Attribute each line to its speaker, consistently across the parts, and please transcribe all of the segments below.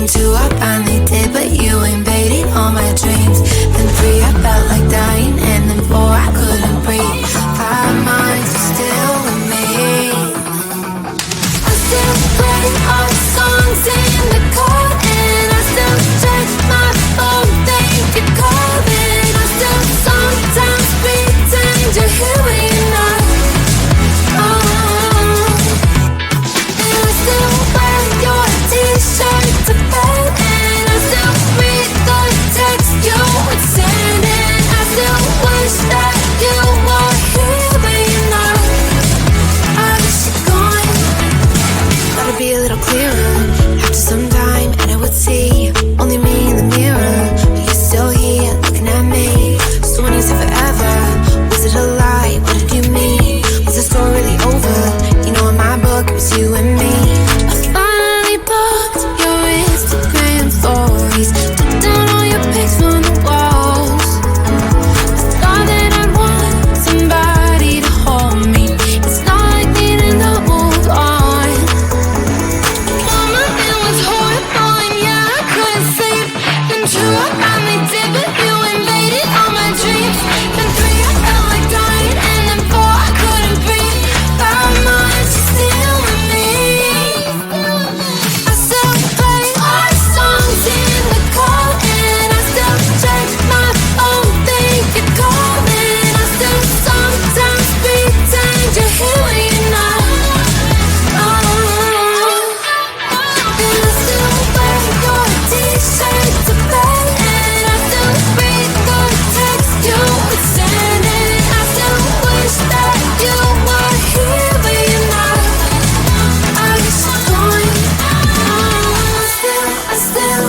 Speaker 1: Then 2, I finally did, but you invaded all my dreams. Then 3, I felt like dying, and then 4, I couldn't breathe. 5 months, you're still with me. I still play our songs in the car, and I still check my phone, think you're calling. I still sometimes pretend you're here when you're not. And I still wear your t-shirt to bed, and I still read the text you would send, and I still wish that you were here when you're not. I wish you're gone. Thought it'd be a little clearer after some time, and I would see only me in the mirror, but you're still here looking at me. So when you said forever, was it a lie? What did you mean? Was the story really over? You know in my book it was you and me. I finally blocked your Instagram stories, took down all your pics from the walls. I thought that I'd want somebody to hold me. It's not like needing to move on. Mama, it was horrible, and yeah, I couldn't sleep. Then 2, I finally did, but you invaded all my dreams. Then 3, I felt like dying, and then 4, I couldn't breathe. 5 months, you're still with me. I still play our songs in the car, and I still check my phone, think you're calling. I still sometimes pretend you're here when you're not. And I still wear your t-shirt to bed, and I still read the text you would send, and I still wish that you were here when you're not. I wish you're gone. I still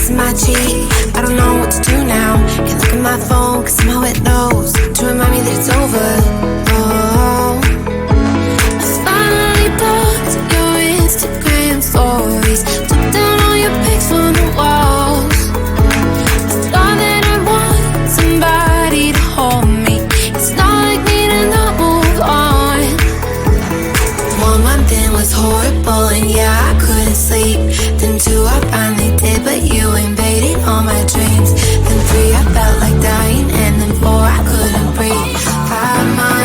Speaker 1: kissing my cheek. I don't know what to do now. Can't look at my phone, cause somehow it knows to remind me that it's over. Oh, I finally blocked your Instagram stories. Took down all your pics from the walls. I thought that I want somebody to hold me. It's not like me to not move on. 1 month in was horrible and yeah, I couldn't sleep. Then 2, I finally did, but you invaded all my dreams. Then 3, I felt like dying, and then 4, I couldn't breathe. 5 months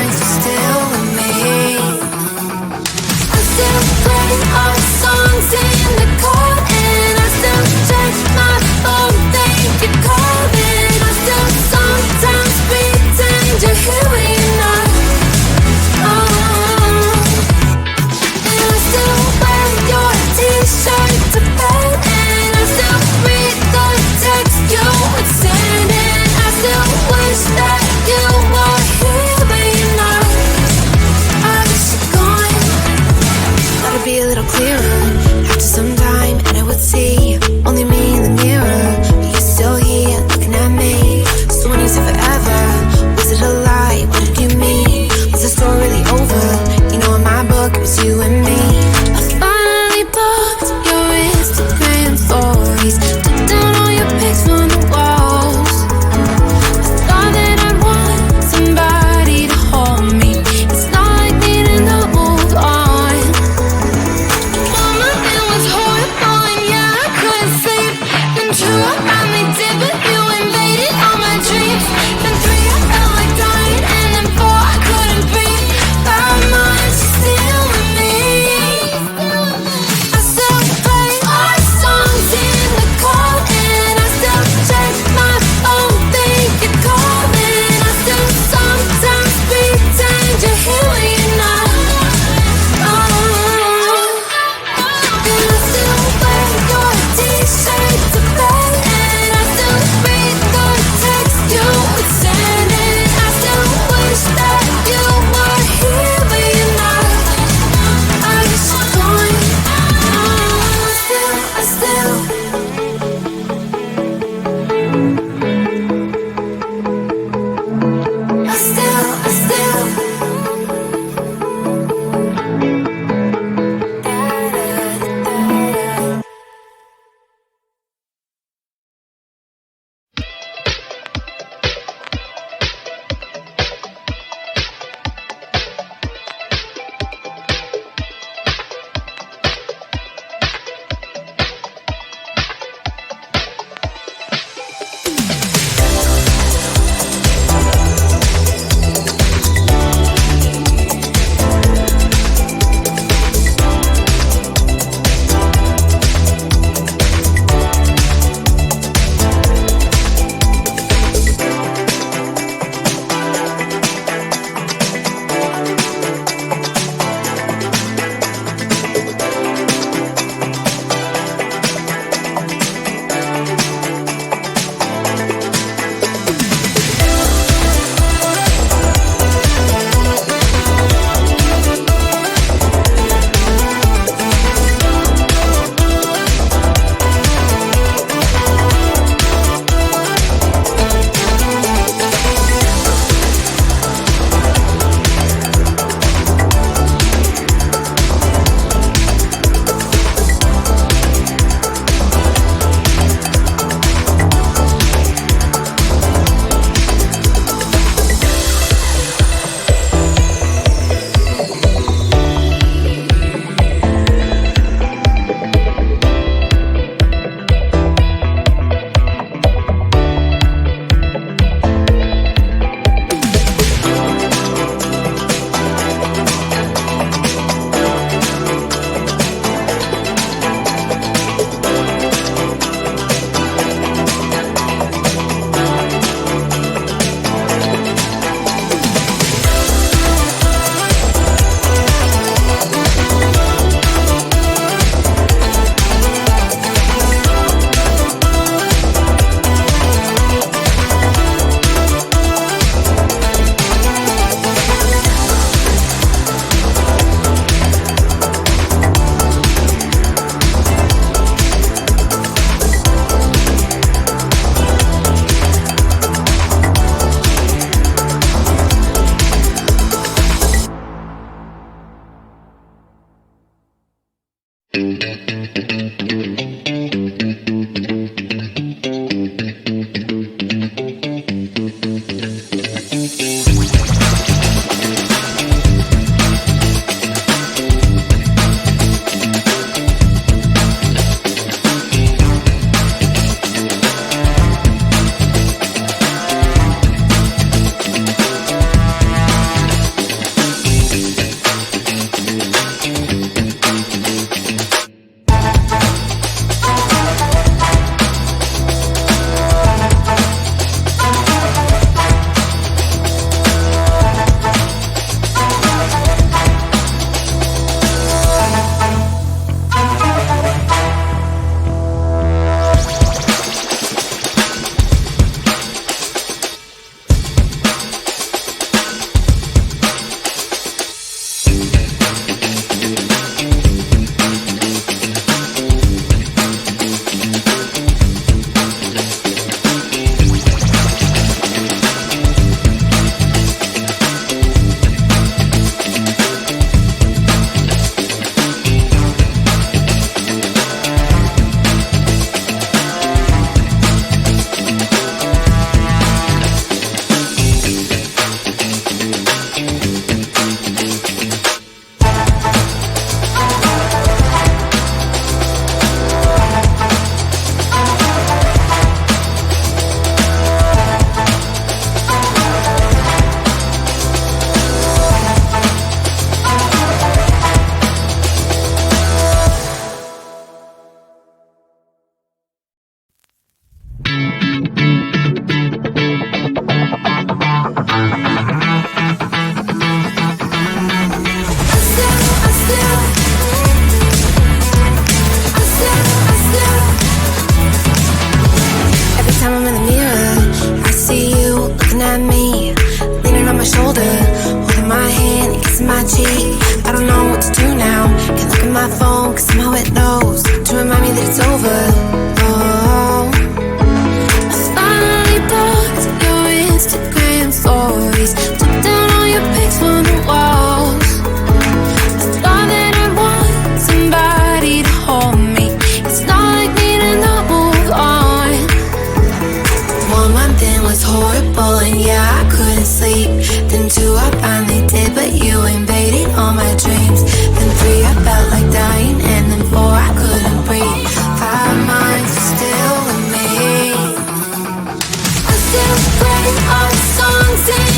Speaker 1: my shoulder, holding my hand, kissing my cheek. I don't know what to do now. Can't look at my phone, cause somehow it knows to remind me that it's over. Oh, I finally blocked your Instagram stories, took down all your pics from the walls. I thought that I'd want somebody to hold me. It's not like me to not move on. 1 month in was horrible, and yeah, I couldn't sleep. Then 2, I finally did, but you invaded all my dreams. Then 3, I felt like dying, and then 4, I couldn't breathe. 5 months still with me. I still play our songs in